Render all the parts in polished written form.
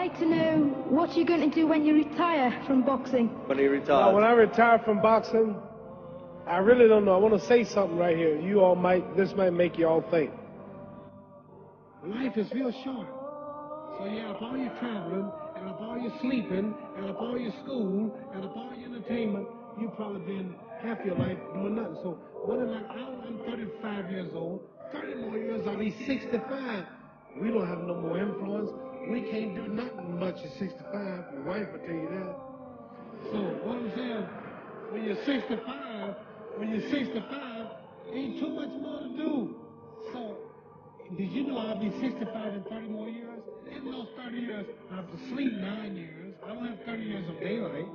like to know what you're going to do when you retire from boxing. When he retires? When I retire from boxing, I really don't know. I want to say something right here. This might make you all think. Life is real short. So yeah, if all your traveling, and if all your sleeping, and if all your school, and if all your entertainment, you've probably been half your life doing nothing. So I'm 35 years old. 30 more years, I'll be 65. We don't have no more influence. We can't do nothing much at 65. My wife will tell you that. So what I'm saying, when you're 65, ain't too much more to do. So did you know I'll be 65 in 30 more years? In those 30 years, I have to sleep 9 years. I don't have 30 years of daylight.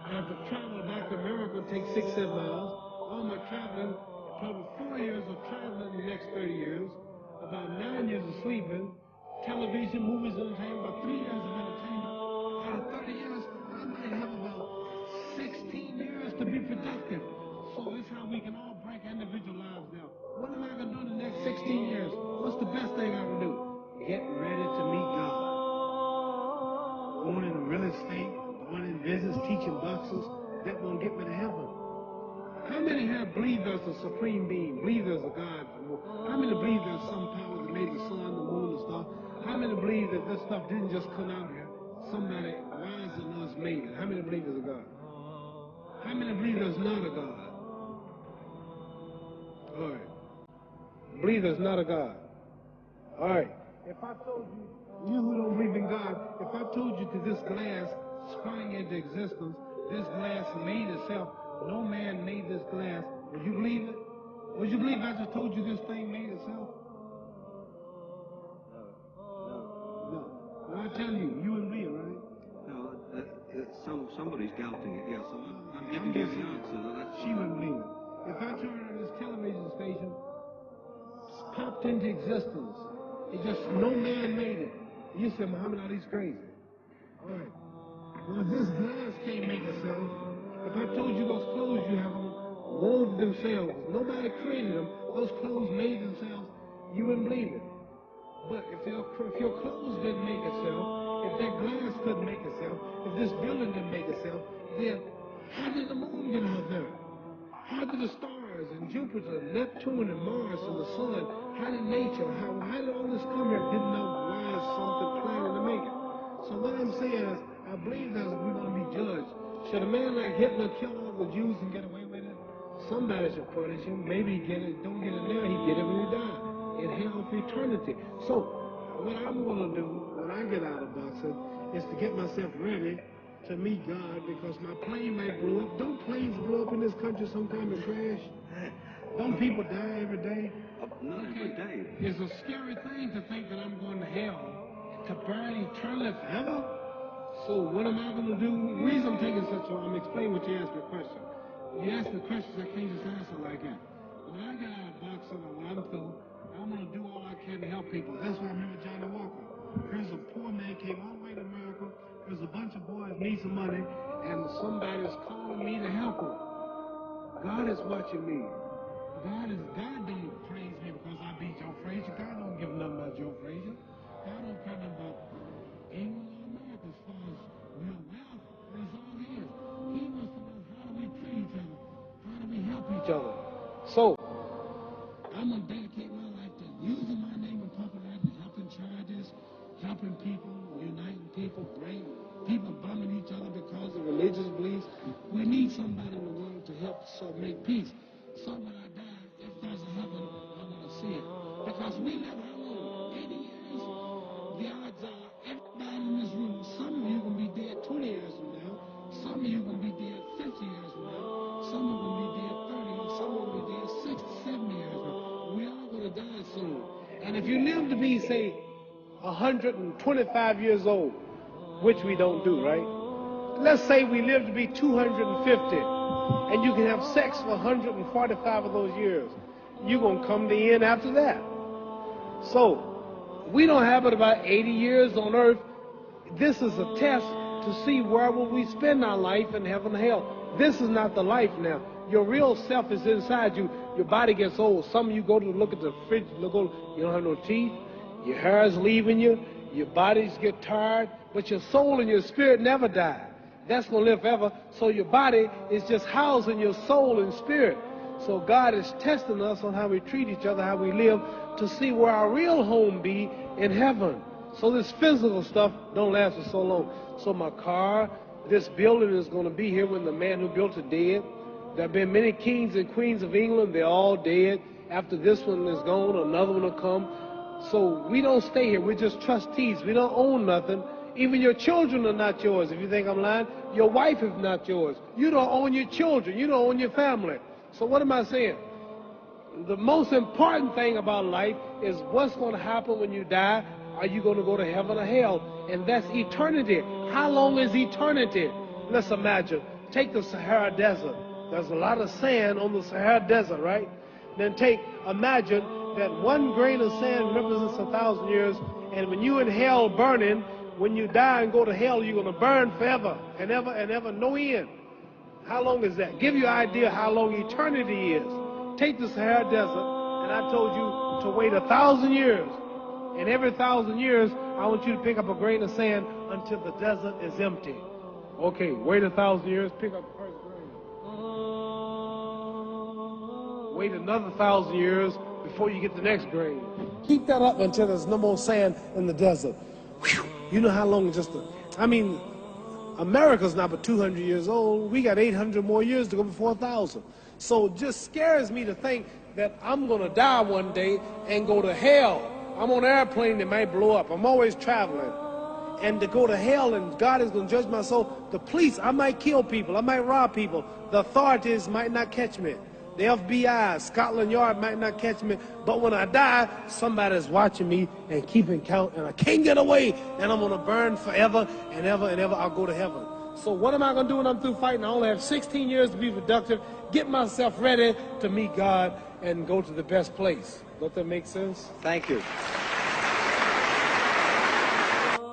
I have to travel back to America, take 6-7 hours. All my traveling, probably 4 years of traveling in the next 30 years. About 9 years of sleeping. Television, movies, entertainment, about 3 years of entertainment. Out of 30 years, I might have about 16 years to be productive. So it's how we can all break individual lives down. What am I going to do in the next 16 years? What's the best thing I can do? Get ready to meet God. Going in real estate, going in business, teaching boxers, that won't get me to heaven. How many here believe there's a supreme being, believe there's a God? How many believe there's some power that made the sun, the moon, the stars? How many believe that this stuff didn't just come out here? Somebody wiser than us made it. How many believe there's a God? How many believe there's not a God? All right. Believe there's not a God. All right. If I told you who don't believe in God, if I told you that this glass sprang into existence, this glass made itself, no man made this glass, would you believe it? Would you believe I just told you this thing made itself? No. Well, I tell you, you wouldn't believe it, right? No, somebody's doubting it, yes. I'm giving you the answer. She wouldn't believe it. If I turned on this television station, popped into existence, it just, no man made it. You said, Muhammad Ali's crazy. All right. Well, if this glass can't make itself, if I told you those clothes you have on wove themselves, nobody created them, those clothes made themselves, you wouldn't believe it. But if your clothes didn't make itself, if that glass couldn't make itself, if this building didn't make itself, then how did the moon get out there? How did the stars and Jupiter, Neptune and Mars and the sun, how did nature, how did all this come here? Didn't know why is something planning to make it. So what I'm saying is, I believe that we're going to be judged. Should a man like Hitler kill all the Jews and get away with it? Somebody should punish him. Maybe he get it, don't get it now, he get it when he dies. In hell for eternity. So, what I'm going to do when I get out of boxing is to get myself ready to meet God, because my plane might blow up. Don't planes blow up in this country sometime and crash? Don't people die every day? Not every day. It's a scary thing to think that I'm going to hell to burn eternally forever. So what am I going to do? The reason I'm taking such a long, I'm explaining what you asked me a question. You ask me questions, I can't just answer like that. When I get out of boxing or when I'm through, I'm going to do all I can to help people. That's why I remember Johnny Walker. Here's a poor man, came all the way to America. There's a bunch of boys need some money, and somebody's calling me to help them. God is watching me. God don't praise me because I beat Joe Frazier. God don't give nothing about Joe Frazier. God don't care nothing about England or America as far as real wealth. It's all his. He wants to know, how do we treat each other? How do we help each other? So, I'm going to dedicate my life to using my name and popularity, helping charities, helping people, uniting people, bring people bumming each other because of religious beliefs. We need somebody in the world to help make peace. So when I die, if there's a heaven, I want to see it. Because we live how long? 80 years? The odds are everybody in this room, some of you are going to be dead 20 years from now. Some of you are going to be dead 50 years from now. Some are going to be dead 30. Some are going to be dead 60, 70 years from now. We all going to die soon. And if you live to be, say, 125 years old, which we don't do, right? Let's say we live to be 250, and you can have sex for 145 of those years. You're going to come to the end after that. So, we don't have it about 80 years on earth. This is a test to see where will we spend our life in heaven and hell. This is not the life now. Your real self is inside you. Your body gets old. Some of you go to look at the fridge, you don't have no teeth. Your hair is leaving you. Your bodies get tired, but your soul and your spirit never die. That's going to live forever. So your body is just housing your soul and spirit. So God is testing us on how we treat each other, how we live, to see where our real home be in heaven. So this physical stuff don't last for so long. So my car, this building is going to be here when the man who built it dead. There have been many kings and queens of England. They're all dead. After this one is gone, another one will come. So we don't stay here. We're just trustees. We don't own nothing. Even your children are not yours. If you think I'm lying, your wife is not yours. You don't own your children. You don't own your family. So what am I saying? The most important thing about life is what's going to happen when you die. Are you going to go to heaven or hell? And that's eternity. How long is eternity? Let's imagine. Take the Sahara Desert. There's a lot of sand on the Sahara Desert, right? Then imagine that one grain of sand represents 1,000 years, and when you're in hell burning, when you die and go to hell, you're going to burn forever and ever, no end. How long is that? Give you an idea how long eternity is. Take the Sahara Desert, and I told you to wait 1,000 years. And every 1,000 years, I want you to pick up a grain of sand until the desert is empty. Okay, wait 1,000 years, pick up the first grain. Wait another 1,000 years before you get the next grain. Keep that up until there's no more sand in the desert. Whew. You know how long America's not but 200 years old. We got 800 more years to go before 1,000. So it just scares me to think that I'm going to die one day and go to hell. I'm on an airplane that might blow up. I'm always traveling. And to go to hell and God is going to judge my soul. The police, I might kill people. I might rob people. The authorities might not catch me. The FBI, Scotland Yard might not catch me. But when I die, somebody's watching me and keeping count. And I can't get away. And I'm going to burn forever and ever and ever. I'll go to heaven. So what am I going to do when I'm through fighting? I only have 16 years to be productive. Get myself ready to meet God and go to the best place. Don't that make sense? Thank you.